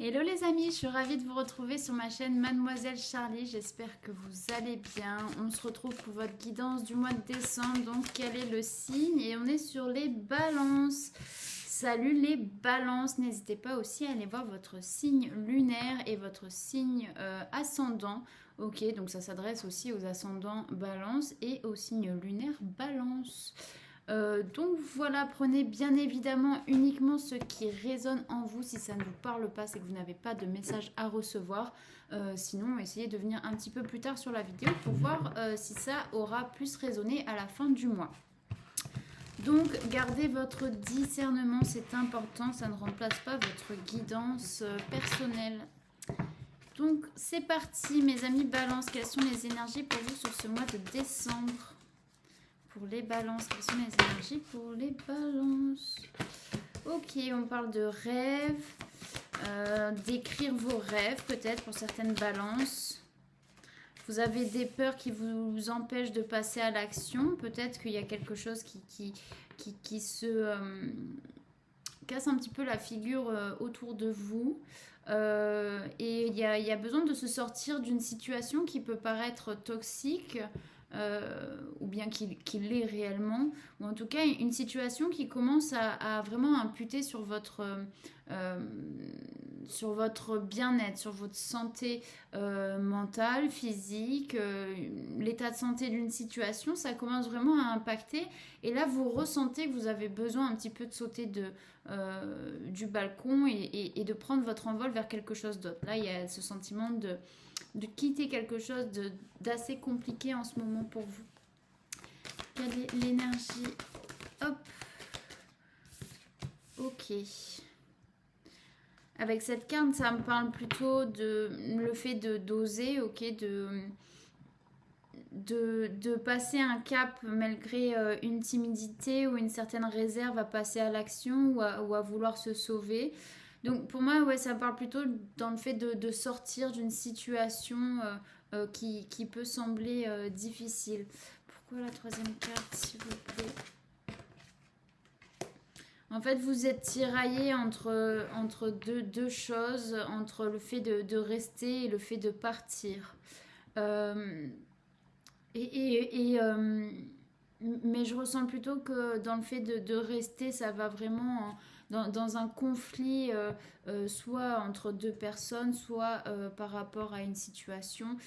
Hello les amis, je suis ravie de vous retrouver sur ma chaîne Mademoiselle Charlie. J'espère que vous allez bien. On se retrouve pour votre guidance du mois de décembre. Donc quel est le signe? Et on est sur les balances. Salut les balances. N'hésitez pas aussi à aller voir votre signe lunaire et votre signe ascendant. Ok, donc ça s'adresse aussi aux ascendants balance et au signe lunaire balance. Donc voilà, prenez bien évidemment uniquement ce qui résonne en vous. Si ça ne vous parle pas, c'est que vous n'avez pas de message à recevoir. Sinon, essayez de venir un petit peu plus tard sur la vidéo pour voir si ça aura plus résonné à la fin du mois. Donc gardez votre discernement, c'est important, ça ne remplace pas votre guidance personnelle. Donc c'est parti mes amis balance, quelles sont les énergies pour vous sur ce mois de décembre ? Pour les balances, quelles sont les énergies pour les balances? Ok, on parle de rêves, d'écrire vos rêves peut-être pour certaines balances. Vous avez des peurs qui vous empêchent de passer à l'action. Peut-être qu'il y a quelque chose qui se casse un petit peu la figure autour de vous. Et il y a besoin de se sortir d'une situation qui peut paraître toxique. Ou bien qu'il l'est réellement, ou en tout cas une situation qui commence à vraiment imputer sur votre bien-être, sur votre santé mentale, physique, l'état de santé d'une situation, ça commence vraiment à impacter. Et là, vous ressentez que vous avez besoin un petit peu de sauter du balcon et de prendre votre envol vers quelque chose d'autre. Là, il y a ce sentiment de quitter quelque chose d'assez compliqué en ce moment pour vous. Quelle est l'énergie? Hop. Ok. Avec cette carte, ça me parle plutôt de le fait d'oser, ok, de passer un cap malgré une timidité ou une certaine réserve à passer à l'action ou à vouloir se sauver. Donc pour moi, ouais, ça parle plutôt dans le fait de sortir d'une situation qui peut sembler difficile. Pourquoi la troisième carte, s'il vous plaît? En fait, vous êtes tiraillé entre deux choses, entre le fait de rester et le fait de partir. Mais je ressens plutôt que dans le fait de rester, ça va vraiment dans un conflit, soit entre deux personnes, soit par rapport à une situation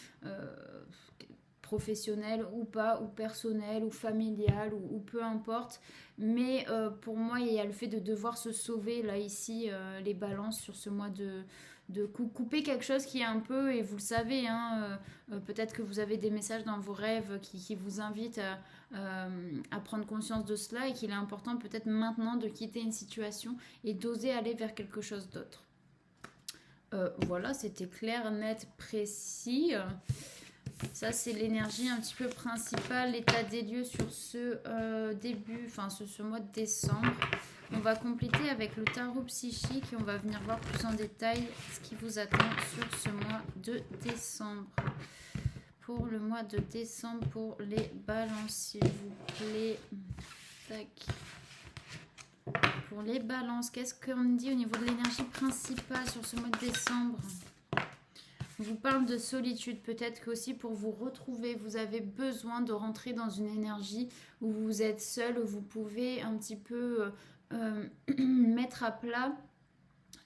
professionnelle ou pas, ou personnelle, ou familiale, ou peu importe. Mais pour moi, il y a le fait de devoir se sauver, là, ici, les balances sur ce mois de couper quelque chose qui est un peu, et vous le savez, hein, peut-être que vous avez des messages dans vos rêves qui vous invitent à prendre conscience de cela et qu'il est important peut-être maintenant de quitter une situation et d'oser aller vers quelque chose d'autre. Voilà, c'était clair, net, précis. Ça, c'est l'énergie un petit peu principale, l'état des lieux sur ce ce mois de décembre. On va compléter avec le tarot psychique et on va venir voir plus en détail ce qui vous attend sur ce mois de décembre. Pour le mois de décembre, pour les balances, s'il vous plaît. Tac. Pour les balances, qu'est-ce qu'on dit au niveau de l'énergie principale sur ce mois de décembre? On vous parle de solitude, peut-être qu'aussi pour vous retrouver, vous avez besoin de rentrer dans une énergie où vous êtes seul, où vous pouvez un petit peu mettre à plat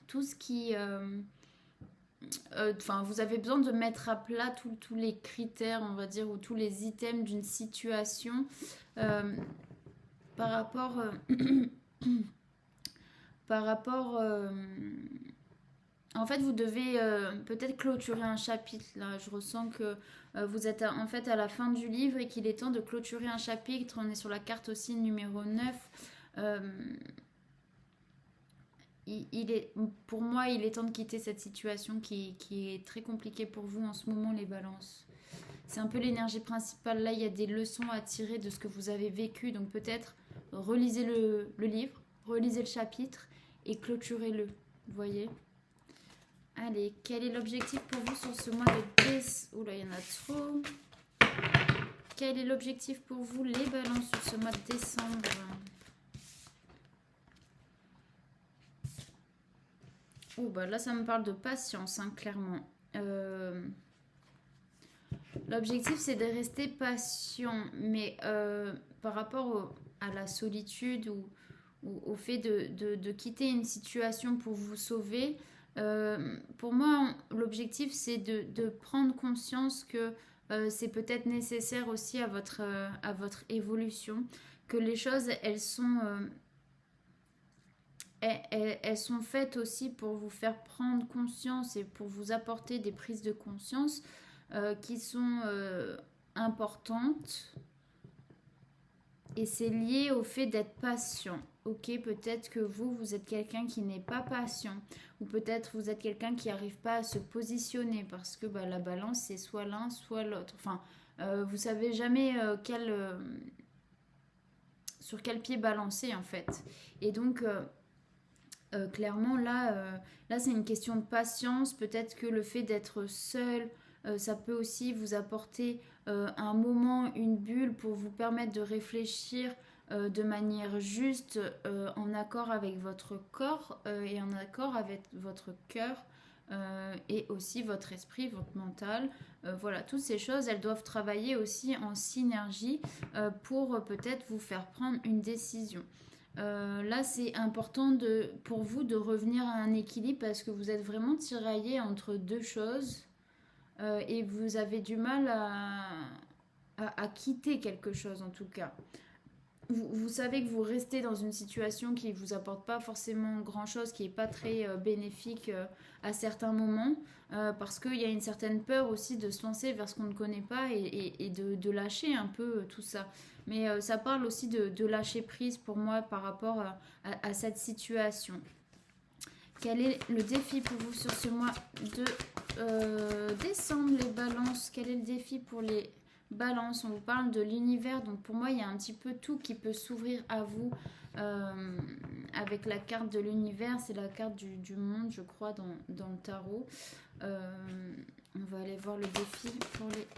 tout ce qui... vous avez besoin de mettre à plat tous les critères, on va dire, ou tous les items d'une situation par rapport... En fait, vous devez peut-être clôturer un chapitre. Là, je ressens que vous êtes en fait à la fin du livre et qu'il est temps de clôturer un chapitre. On est sur la carte aussi numéro 9. Pour moi, il est temps de quitter cette situation qui est très compliquée pour vous en ce moment, les balances. C'est un peu l'énergie principale. Là, il y a des leçons à tirer de ce que vous avez vécu. Donc peut-être relisez le livre, relisez le chapitre et clôturez-le. Vous voyez ? Allez, quel est l'objectif pour vous sur ce mois de décembre? Oula, il y en a trop. Quel est l'objectif pour vous, les balances, sur ce mois de décembre? Oh, bah là, ça me parle de patience, hein, clairement. L'objectif, c'est de rester patient, mais par rapport à la solitude ou au fait de quitter une situation pour vous sauver, pour moi, l'objectif, c'est de prendre conscience que c'est peut-être nécessaire aussi à votre évolution, que les choses, elles sont faites aussi pour vous faire prendre conscience et pour vous apporter des prises de conscience qui sont importantes. Et c'est lié au fait d'être patient. Ok, peut-être que vous êtes quelqu'un qui n'est pas patient. Ou peut-être vous êtes quelqu'un qui n'arrive pas à se positionner parce que bah, la balance, c'est soit l'un, soit l'autre. Enfin, vous savez jamais sur quel pied balancer en fait. Et donc, clairement, là c'est une question de patience. Peut-être que le fait d'être seul, ça peut aussi vous apporter un moment, une bulle pour vous permettre de réfléchir de manière juste, en accord avec votre corps et en accord avec votre cœur. Et aussi votre esprit, votre mental. Voilà, toutes ces choses, elles doivent travailler aussi en synergie pour peut-être vous faire prendre une décision. Là, c'est important pour vous de revenir à un équilibre parce que vous êtes vraiment tiraillé entre deux choses et vous avez du mal à quitter quelque chose en tout cas. Vous savez que vous restez dans une situation qui ne vous apporte pas forcément grand-chose, qui n'est pas très bénéfique à certains moments, parce qu'il y a une certaine peur aussi de se lancer vers ce qu'on ne connaît pas et de lâcher un peu tout ça. Mais ça parle aussi de lâcher prise pour moi par rapport à cette situation. Quel est le défi pour vous sur ce mois de décembre, les balances? Quel est le défi pour les balances? On vous parle de l'univers, donc pour moi, il y a un petit peu tout qui peut s'ouvrir à vous avec la carte de l'univers. C'est la carte du monde, je crois, dans le tarot. On va aller voir le défi pour les...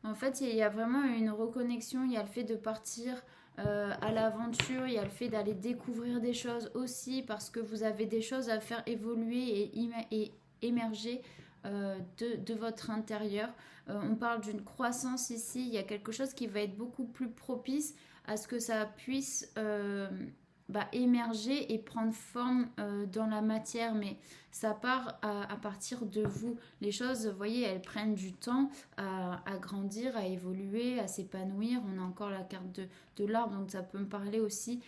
En fait, il y a vraiment une reconnexion, il y a le fait de partir à l'aventure, il y a le fait d'aller découvrir des choses aussi parce que vous avez des choses à faire évoluer et émerger de votre intérieur. On parle d'une croissance ici, il y a quelque chose qui va être beaucoup plus propice à ce que ça puisse émerger et prendre forme dans la matière, mais ça part à partir de vous. Les choses, vous voyez, elles prennent du temps à grandir, à évoluer, à s'épanouir. On a encore la carte de l'arbre, donc ça peut me parler aussi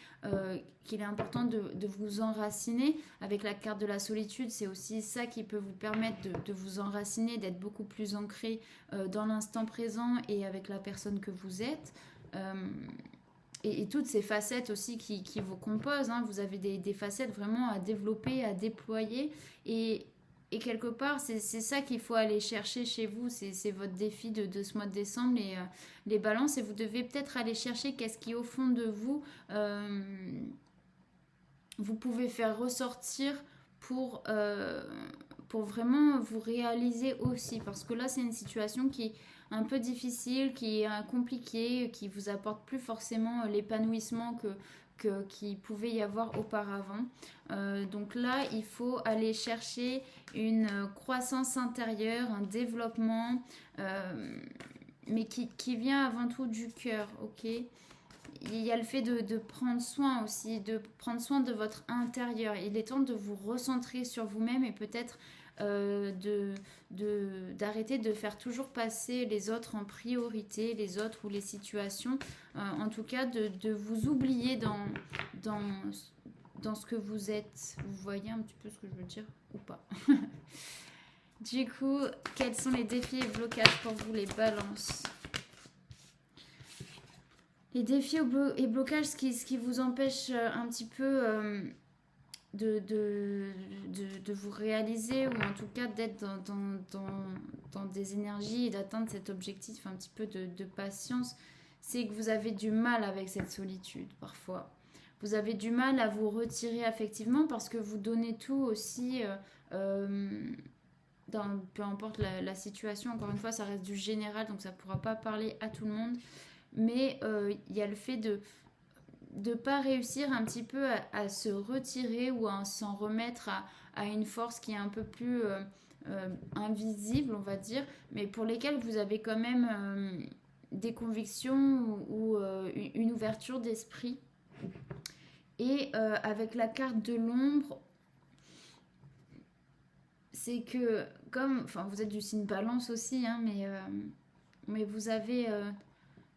qu'il est important de vous enraciner. Avec la carte de la solitude, c'est aussi ça qui peut vous permettre de vous enraciner, d'être beaucoup plus ancré dans l'instant présent et avec la personne que vous êtes. Et toutes ces facettes aussi qui vous composent, hein. Vous avez des facettes vraiment à développer, à déployer. Et quelque part, c'est ça qu'il faut aller chercher chez vous. C'est votre défi de ce mois de décembre, les balances. Et vous devez peut-être aller chercher qu'est-ce qui, au fond de vous, vous pouvez faire ressortir pour vraiment vous réaliser aussi. Parce que là, c'est une situation qui est un peu difficile, qui est compliquée, qui vous apporte plus forcément l'épanouissement qu'il pouvait y avoir auparavant. Donc là, il faut aller chercher une croissance intérieure, un développement, mais qui vient avant tout du cœur, ok? Il y a le fait de prendre soin aussi, de prendre soin de votre intérieur. Il est temps de vous recentrer sur vous-même et peut-être d'arrêter de faire toujours passer les autres en priorité, les autres ou les situations. En tout cas, de vous oublier dans ce que vous êtes. Vous voyez un petit peu ce que je veux dire ou pas? Du coup, quels sont les défis et blocages pour vous, les balances? Les défis et blocages, ce qui vous empêche un petit peu de vous réaliser, ou en tout cas d'être dans des énergies et d'atteindre cet objectif un petit peu de patience, c'est que vous avez du mal avec cette solitude parfois. Vous avez du mal à vous retirer affectivement parce que vous donnez tout aussi... peu importe la situation, encore une fois, ça reste du général, donc ça ne pourra pas parler à tout le monde. Mais il y a le fait de pas réussir un petit peu à se retirer ou à s'en remettre à une force qui est un peu plus invisible, on va dire, mais pour lesquelles vous avez quand même des convictions ou une ouverture d'esprit. Et avec la carte de l'ombre, c'est que comme, enfin vous êtes du signe balance aussi, hein, mais vous avez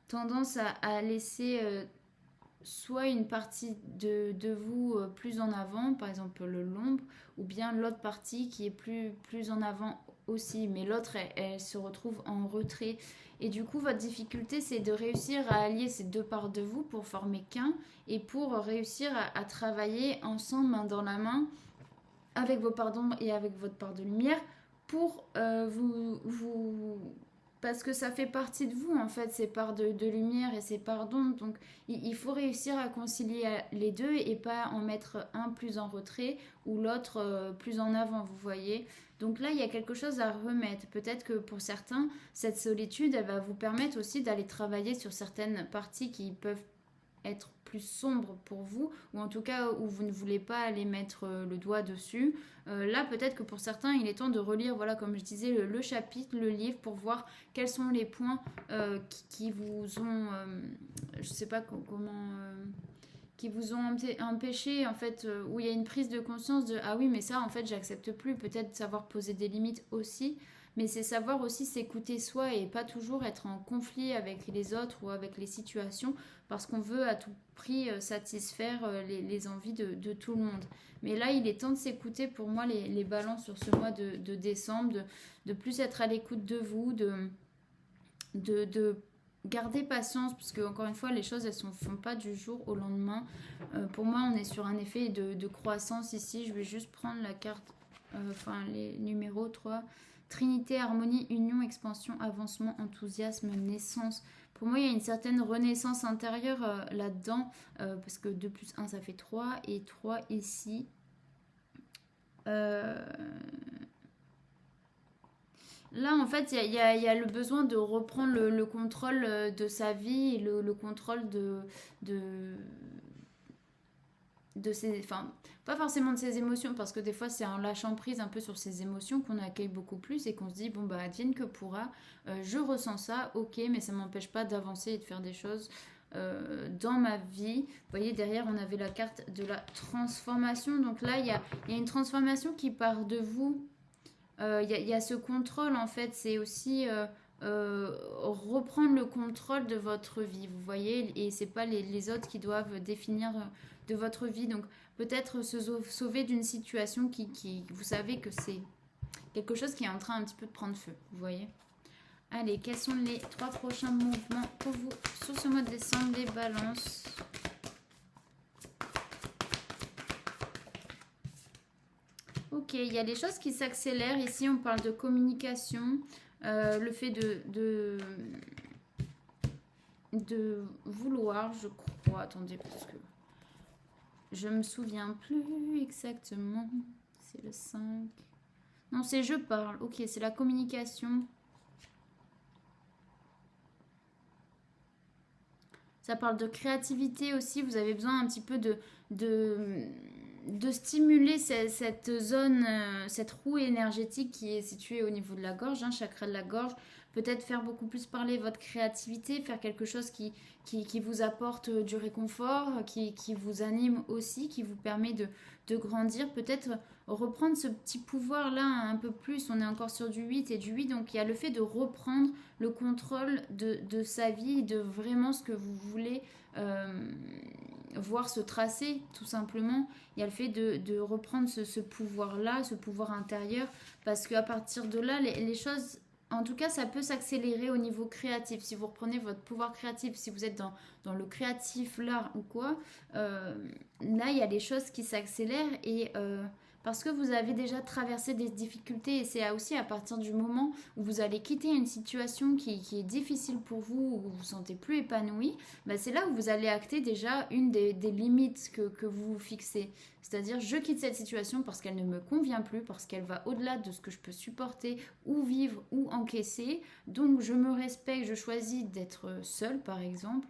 tendance à laisser soit une partie de vous plus en avant, par exemple l'ombre, ou bien l'autre partie qui est plus en avant aussi, mais l'autre elle se retrouve en retrait. Et du coup, votre difficulté, c'est de réussir à allier ces deux parts de vous pour former qu'un et pour réussir à travailler ensemble, main dans la main, avec vos parts d'ombre et avec votre part de lumière, pour vous parce que ça fait partie de vous en fait, ces parts de lumière et ces parts d'ombre. Donc il faut réussir à concilier les deux et pas en mettre un plus en retrait ou l'autre plus en avant, vous voyez. Donc là, il y a quelque chose à remettre. Peut-être que pour certains, cette solitude, elle va vous permettre aussi d'aller travailler sur certaines parties qui peuvent être plus sombre pour vous, ou en tout cas où vous ne voulez pas aller mettre le doigt dessus. Là, peut-être que pour certains, il est temps de relire, voilà, comme je disais, le chapitre, le livre, pour voir quels sont les points qui vous ont, je sais pas comment, qui vous ont empêché, en fait, où il y a une prise de conscience de ah oui, mais ça, en fait, j'accepte plus. Peut-être savoir poser des limites aussi, mais c'est savoir aussi s'écouter soi et pas toujours être en conflit avec les autres ou avec les situations parce qu'on veut à tout prix satisfaire les envies de tout le monde. Mais là, il est temps de s'écouter pour moi les balances sur ce mois de décembre, de plus être à l'écoute de vous, de garder patience, parce que encore une fois, les choses, elles ne se font pas du jour au lendemain. Pour moi, on est sur un effet de croissance ici. Je vais juste prendre la carte, enfin les numéros 3. Trinité, harmonie, union, expansion, avancement, enthousiasme, naissance. Pour moi, il y a une certaine renaissance intérieure là-dedans, parce que 2 plus 1, ça fait 3, et 3 ici. Là, en fait, il y a le besoin de reprendre le contrôle de sa vie et le contrôle de, de ses... Enfin, pas forcément de ses émotions, parce que des fois, c'est en lâchant prise un peu sur ses émotions qu'on accueille beaucoup plus et qu'on se dit, bon, bah, advienne que pourra, je ressens ça, ok, mais ça m'empêche pas d'avancer et de faire des choses dans ma vie. Vous voyez, derrière, on avait la carte de la transformation. Donc là, il y a une transformation qui part de vous. Y a ce contrôle en fait, c'est aussi reprendre le contrôle de votre vie, vous voyez, et c'est pas les autres qui doivent définir de votre vie. Donc peut-être se sauver d'une situation qui vous savez que c'est quelque chose qui est en train un petit peu de prendre feu, vous voyez. Allez, quels sont les 3 prochains mouvements pour vous sur ce mois de décembre, les balances? Ok, il y a des choses qui s'accélèrent. Ici, on parle de communication, le fait de vouloir, je crois. Attendez, parce que je me souviens plus exactement. C'est le 5. Non, c'est je parle. Ok, c'est la communication. Ça parle de créativité aussi. Vous avez besoin un petit peu de stimuler cette zone, cette roue énergétique qui est située au niveau de la gorge, chakra de la gorge. Peut-être faire beaucoup plus parler votre créativité, faire quelque chose qui vous apporte du réconfort, qui vous anime aussi, qui vous permet de grandir. Peut-être reprendre ce petit pouvoir-là un peu plus. On est encore sur du 8 et du 8, donc il y a le fait de reprendre le contrôle de sa vie, de vraiment ce que vous voulez voir se tracer, tout simplement. Il y a le fait de reprendre ce pouvoir-là, ce pouvoir intérieur, parce qu'à partir de là, les choses... En tout cas, ça peut s'accélérer au niveau créatif. Si vous reprenez votre pouvoir créatif, si vous êtes dans le créatif, l'art ou quoi, là, il y a des choses qui s'accélèrent et parce que vous avez déjà traversé des difficultés et c'est aussi à partir du moment où vous allez quitter une situation qui est difficile pour vous, où vous vous sentez plus épanoui, bah c'est là où vous allez acter déjà une des limites que vous vous fixez. C'est-à-dire, je quitte cette situation parce qu'elle ne me convient plus, parce qu'elle va au-delà de ce que je peux supporter ou vivre ou encaisser. Donc, je me respecte, je choisis d'être seule, par exemple.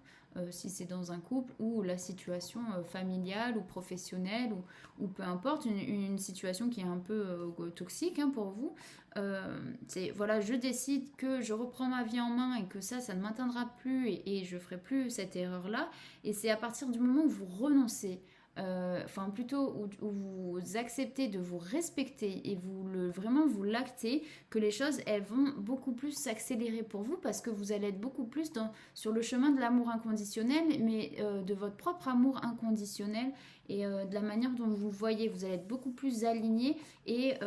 si c'est dans un couple, ou la situation familiale ou professionnelle, ou peu importe, une situation qui est un peu toxique hein, pour vous. C'est voilà, je décide que je reprends ma vie en main et que ça ne m'atteindra plus et je ferai plus cette erreur-là. Et c'est à partir du moment où vous renoncez, enfin plutôt où vous acceptez de vous respecter et vraiment vous l'actez, que les choses elles vont beaucoup plus s'accélérer pour vous parce que vous allez être beaucoup plus sur le chemin de l'amour inconditionnel, mais de votre propre amour inconditionnel et de la manière dont vous voyez, vous allez être beaucoup plus aligné et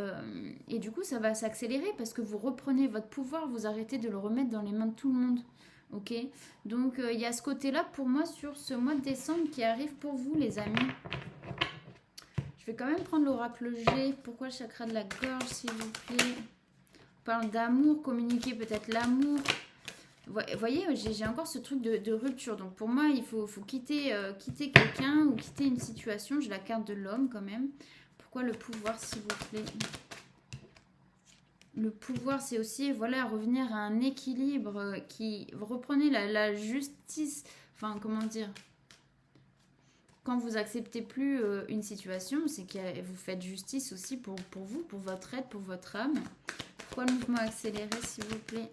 du coup ça va s'accélérer parce que vous reprenez votre pouvoir, vous arrêtez de le remettre dans les mains de tout le monde. Ok, donc il y a ce côté-là pour moi sur ce mois de décembre qui arrive pour vous, les amis. Je vais quand même prendre l'oracle G. Pourquoi le chakra de la gorge, s'il vous plaît? On parle d'amour, communiquer peut-être l'amour. Vous voyez, j'ai encore ce truc de rupture. Donc pour moi, il faut quitter quelqu'un ou quitter une situation. J'ai la carte de l'homme quand même. Pourquoi le pouvoir, s'il vous plaît? Le pouvoir, c'est aussi voilà, revenir à un équilibre qui reprenez la justice. Enfin, comment dire? Quand vous acceptez plus une situation, c'est que vous faites justice aussi pour vous, pour votre aide, pour votre âme. Pourquoi le mouvement accéléré, s'il vous plaît?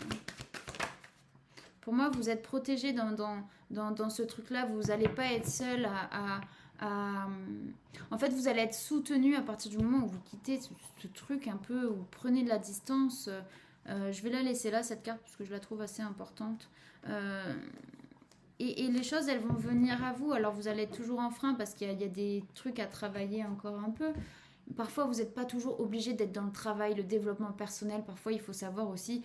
Pour moi, vous êtes protégé dans ce truc-là. Vous n'allez pas être seul En fait, vous allez être soutenu à partir du moment où vous quittez ce truc un peu, où vous prenez de la distance. Je vais la laisser là, cette carte, parce que je la trouve assez importante. Et les choses, elles vont venir à vous. Alors, vous allez être toujours en frein parce qu'il y a des trucs à travailler encore un peu. Parfois, vous n'êtes pas toujours obligé d'être dans le travail, le développement personnel. Parfois, il faut savoir aussi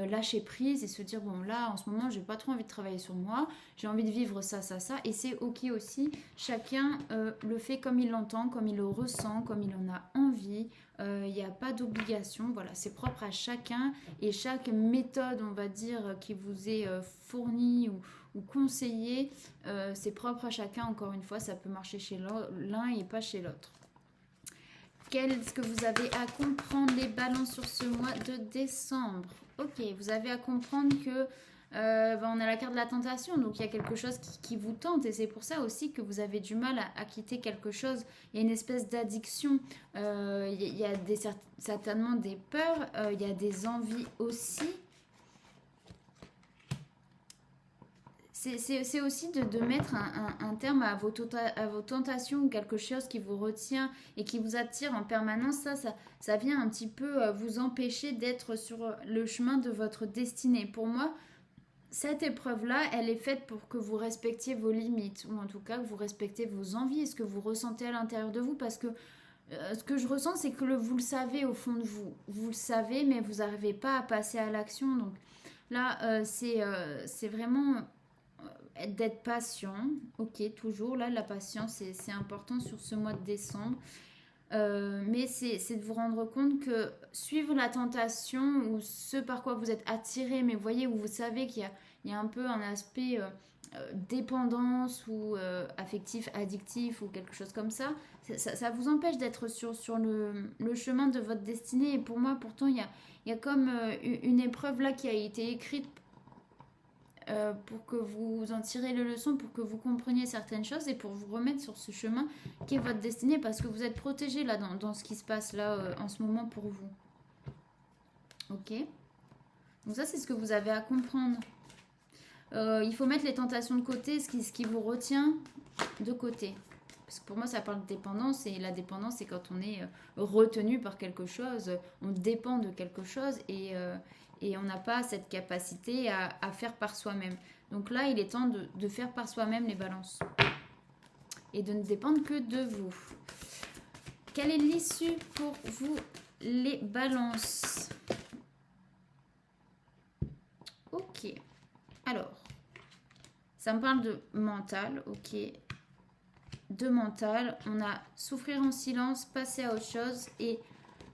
lâcher prise et se dire, bon, là, en ce moment, j'ai pas trop envie de travailler sur moi. J'ai envie de vivre ça, ça, ça. Et c'est OK aussi. Chacun le fait comme il l'entend, comme il le ressent, comme il en a envie. Il n'y a pas d'obligation. Voilà, c'est propre à chacun. Et chaque méthode, on va dire, qui vous est fournie ou conseillée, c'est propre à chacun. Encore une fois, ça peut marcher chez l'un et pas chez l'autre. Qu'est-ce que vous avez à comprendre, les balances, sur ce mois de décembre? Ok, vous avez à comprendre que on a la carte de la tentation, donc il y a quelque chose qui vous tente et c'est pour ça aussi que vous avez du mal à quitter quelque chose. Il y a une espèce d'addiction, il y a certainement des peurs, il y a des envies aussi. C'est aussi de mettre un terme à vos tentations ou quelque chose qui vous retient et qui vous attire en permanence. Ça vient un petit peu vous empêcher d'être sur le chemin de votre destinée. Pour moi, cette épreuve-là, elle est faite pour que vous respectiez vos limites ou en tout cas que vous respectez vos envies et ce que vous ressentez à l'intérieur de vous parce que ce que je ressens, c'est que vous le savez au fond de vous. Vous le savez, mais vous n'arrivez pas à passer à l'action. Donc là, c'est vraiment d'être patient, ok, toujours là la patience c'est important sur ce mois de décembre, mais c'est de vous rendre compte que suivre la tentation ou ce par quoi vous êtes attiré, mais voyez où vous savez qu'il y a un peu un aspect dépendance ou affectif, addictif ou quelque chose comme ça vous empêche d'être sur le chemin de votre destinée. Et pour moi pourtant il y a comme une épreuve là qui a été écrite pour que vous en tirez les leçons, pour que vous compreniez certaines choses et pour vous remettre sur ce chemin qui est votre destinée parce que vous êtes protégé là dans ce qui se passe là en ce moment pour vous. Ok, donc ça c'est ce que vous avez à comprendre. Il faut mettre les tentations de côté, ce qui vous retient de côté. Parce que pour moi, ça parle de dépendance. Et la dépendance, c'est quand on est retenu par quelque chose. On dépend de quelque chose. Et on n'a pas cette capacité à faire par soi-même. Donc là, il est temps de faire par soi-même les balances. Et de ne dépendre que de vous. Quelle est l'issue pour vous, les balances? Ok. Alors, ça me parle de mental, ok. De mental, on a souffrir en silence, passer à autre chose et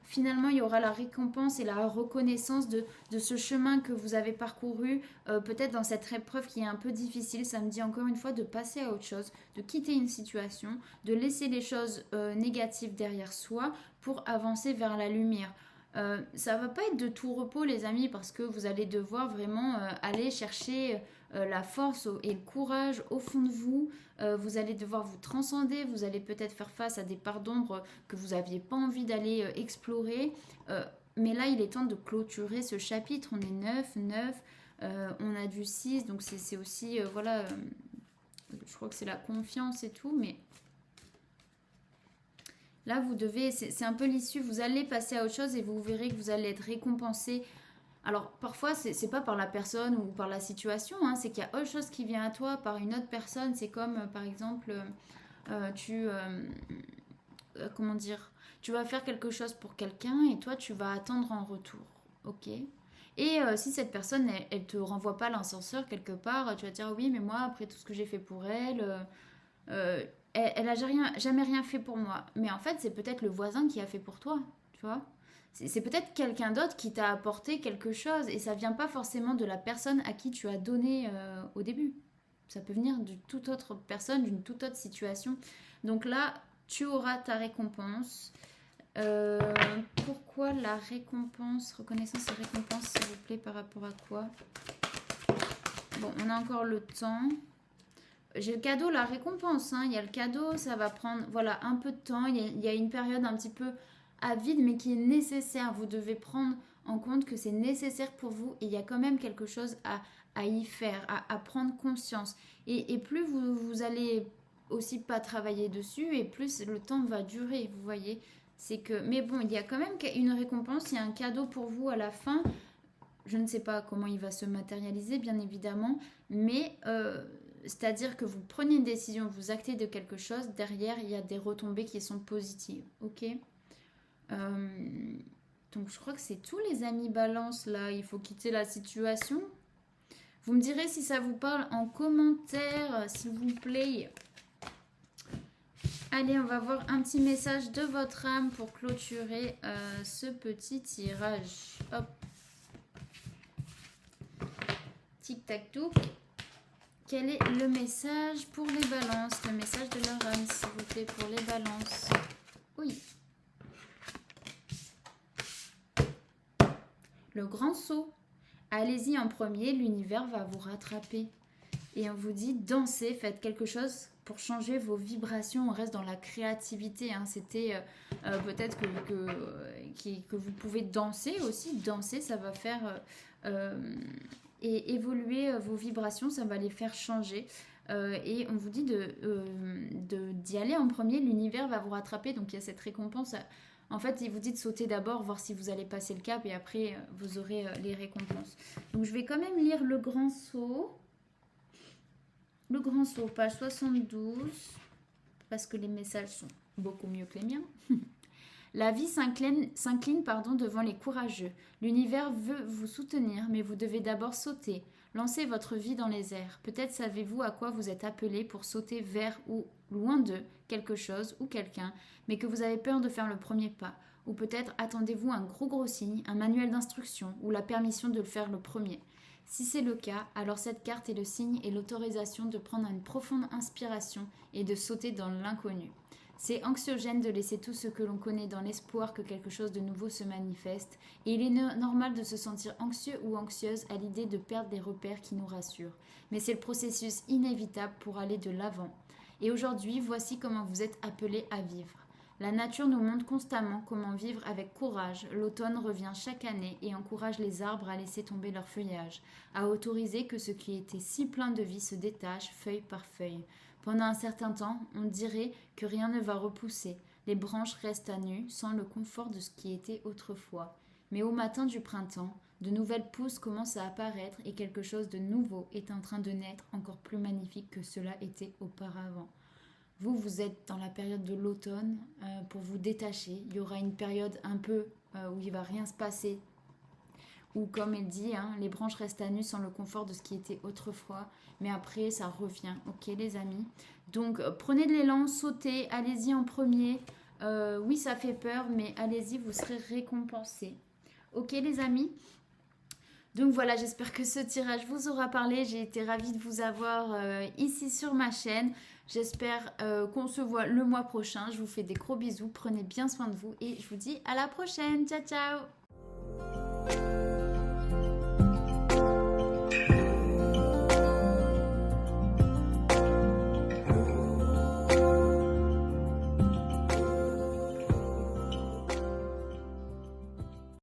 finalement il y aura la récompense et la reconnaissance de ce chemin que vous avez parcouru, peut-être dans cette épreuve qui est un peu difficile. Ça me dit encore une fois de passer à autre chose, de quitter une situation, de laisser les choses négatives derrière soi pour avancer vers la lumière. Ça va pas être de tout repos les amis parce que vous allez devoir vraiment aller chercher la force et le courage au fond de vous. Vous allez devoir vous transcender, vous allez peut-être faire face à des parts d'ombre que vous n'aviez pas envie d'aller explorer. Mais là, il est temps de clôturer ce chapitre. On est 9, on a du 6, donc c'est aussi, voilà, je crois que c'est la confiance et tout, mais là, vous devez, c'est un peu l'issue, vous allez passer à autre chose et vous verrez que vous allez être récompensé. Alors, parfois, c'est pas par la personne ou par la situation, hein, c'est qu'il y a autre chose qui vient à toi par une autre personne. C'est comme, par exemple, comment dire, tu vas faire quelque chose pour quelqu'un et toi, tu vas attendre en retour, ok? Et si cette personne, elle te renvoie pas l'ascenseur quelque part, tu vas dire oui, mais moi, après tout ce que j'ai fait pour elle, elle a jamais rien fait pour moi. Mais en fait, c'est peut-être le voisin qui a fait pour toi, tu vois. C'est peut-être quelqu'un d'autre qui t'a apporté quelque chose et ça vient pas forcément de la personne à qui tu as donné au début. Ça peut venir d'une toute autre personne, d'une toute autre situation. Donc là, tu auras ta récompense. Euh, Pourquoi la récompense, reconnaissance et récompense, s'il vous plaît, par rapport à quoi? Bon, on a encore le temps. J'ai le cadeau, la récompense, hein. Il y a le cadeau, ça va prendre voilà, un peu de temps. Il y a une période un petit peu à vide, mais qui est nécessaire. Vous devez prendre en compte que c'est nécessaire pour vous et il y a quand même quelque chose à y faire, à prendre conscience. Et plus vous allez aussi pas travailler dessus et plus le temps va durer, vous voyez. C'est que, mais bon, il y a quand même une récompense, il y a un cadeau pour vous à la fin. Je ne sais pas comment il va se matérialiser, bien évidemment, mais c'est-à-dire que vous prenez une décision, vous actez de quelque chose, derrière, il y a des retombées qui sont positives, ok? Donc je crois que c'est tous les amis balance, là, il faut quitter la situation. Vous me direz si ça vous parle en commentaire, s'il vous plaît. Allez, on va voir un petit message de votre âme pour clôturer ce petit tirage. Hop. Tic-tac-touc. Quel est le message pour les balances? Le message de leur âme, s'il vous plaît, pour les balances. Oui. Le grand saut. Allez-y en premier, l'univers va vous rattraper. Et on vous dit, dansez, faites quelque chose pour changer vos vibrations. On reste dans la créativité. Hein. C'était peut-être que vous pouvez danser aussi. Danser, ça va faire et évoluer vos vibrations, ça va les faire changer. Et on vous dit d'y aller en premier. L'univers va vous rattraper. Donc il y a cette récompense. En fait, il vous dit de sauter d'abord, voir si vous allez passer le cap. Et après, vous aurez les récompenses. Donc je vais quand même lire le grand saut. Le grand saut, page 72, parce que les messages sont beaucoup mieux que les miens. La vie s'incline devant les courageux. L'univers veut vous soutenir, mais vous devez d'abord sauter. Lancez votre vie dans les airs. Peut-être savez-vous à quoi vous êtes appelé pour sauter vers ou loin de quelque chose ou quelqu'un, mais que vous avez peur de faire le premier pas. Ou peut-être attendez-vous un gros signe, un manuel d'instruction ou la permission de le faire le premier. Si c'est le cas, alors cette carte est le signe et l'autorisation de prendre une profonde inspiration et de sauter dans l'inconnu. C'est anxiogène de laisser tout ce que l'on connaît dans l'espoir que quelque chose de nouveau se manifeste, et il est normal de se sentir anxieux ou anxieuse à l'idée de perdre des repères qui nous rassurent. Mais c'est le processus inévitable pour aller de l'avant. Et aujourd'hui, voici comment vous êtes appelés à vivre. La nature nous montre constamment comment vivre avec courage. L'automne revient chaque année et encourage les arbres à laisser tomber leur feuillage, à autoriser que ce qui était si plein de vie se détache feuille par feuille. Pendant un certain temps, on dirait que rien ne va repousser. Les branches restent à nu, sans le confort de ce qui était autrefois. Mais au matin du printemps, de nouvelles pousses commencent à apparaître et quelque chose de nouveau est en train de naître, encore plus magnifique que cela était auparavant. Vous êtes dans la période de l'automne pour vous détacher. Il y aura une période un peu où il ne va rien se passer. Ou comme elle dit, hein, les branches restent à nu sans le confort de ce qui était autrefois. Mais après, ça revient. Ok les amis. Donc prenez de l'élan, sautez, allez-y en premier. Oui, ça fait peur, mais allez-y, vous serez récompensés. Ok les amis. Donc voilà, j'espère que ce tirage vous aura parlé. J'ai été ravie de vous avoir ici sur ma chaîne. J'espère qu'on se voit le mois prochain. Je vous fais des gros bisous. Prenez bien soin de vous et je vous dis à la prochaine. Ciao, ciao!